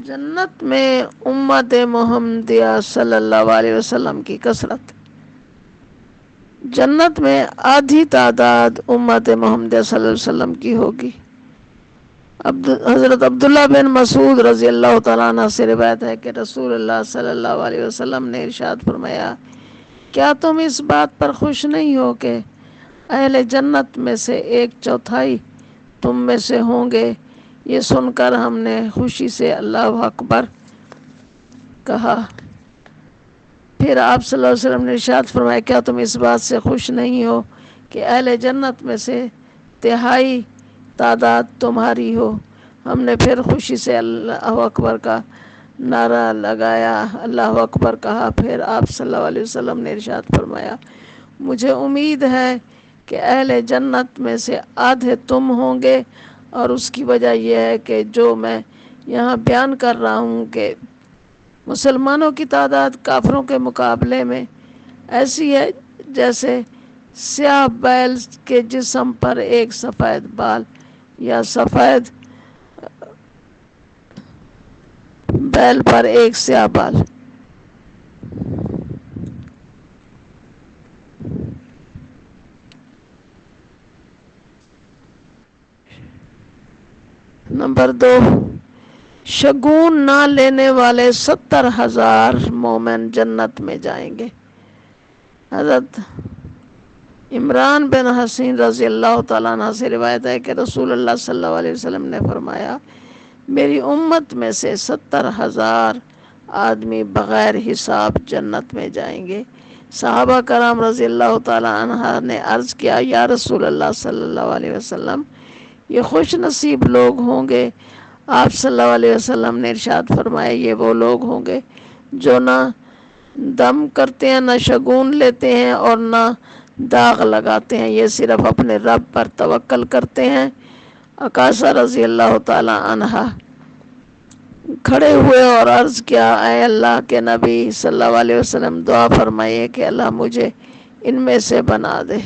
جنت میں امت محمدیہ صلی اللہ علیہ وسلم کی کثرت. جنت میں آدھی تعداد امت محمدیہ صلی اللہ علیہ وسلم کی ہوگی. حضرت عبداللہ بن مسعود رضی اللہ تعالیٰ عنہ سے روایت ہے کہ رسول اللہ صلی اللہ علیہ وسلم نے ارشاد فرمایا، کیا تم اس بات پر خوش نہیں ہو کہ اہل جنت میں سے 1/4 تم میں سے ہوں گے؟ یہ سن کر ہم نے خوشی سے اللہ اکبر کہا. پھر آپ صلی اللہ علیہ وسلم نے ارشاد فرمایا، کیا تم اس بات سے خوش نہیں ہو کہ اہل جنت میں سے 1/3 تعداد تمہاری ہو؟ ہم نے پھر خوشی سے اللہ اکبر کا نعرہ لگایا، اللہ اکبر کہا. پھر آپ صلی اللہ علیہ وسلم نے ارشاد فرمایا، مجھے امید ہے کہ اہل جنت میں سے آدھے تم ہوں گے، اور اس کی وجہ یہ ہے کہ جو میں یہاں بیان کر رہا ہوں کہ مسلمانوں کی تعداد کافروں کے مقابلے میں ایسی ہے جیسے سیاہ بیل کے جسم پر ایک سفید بال یا سفید بیل پر ایک سیاہ بال. نمبر 2، شگون نہ لینے والے 70,000 مومن جنت میں جائیں گے. حضرت عمران بن حسین رضی اللہ تعالیٰ عنہ سے روایت ہے کہ رسول اللہ صلی اللہ علیہ وسلم نے فرمایا، میری امت میں سے 70,000 آدمی بغیر حساب جنت میں جائیں گے. صحابہ کرام رضی اللہ تعالیٰ عنہ نے عرض کیا، یا رسول اللہ صلی اللہ علیہ وسلم، یہ خوش نصیب لوگ ہوں گے؟ آپ صلی اللہ علیہ وسلم نے ارشاد فرمایا، یہ وہ لوگ ہوں گے جو نہ دم کرتے ہیں، نہ شگون لیتے ہیں، اور نہ داغ لگاتے ہیں، یہ صرف اپنے رب پر توکل کرتے ہیں. عکاشہ رضی اللہ تعالی عنہ کھڑے ہوئے اور عرض کیا، اے اللہ کے نبی صلی اللہ علیہ وسلم، دعا فرمائیے کہ اللہ مجھے ان میں سے بنا دے.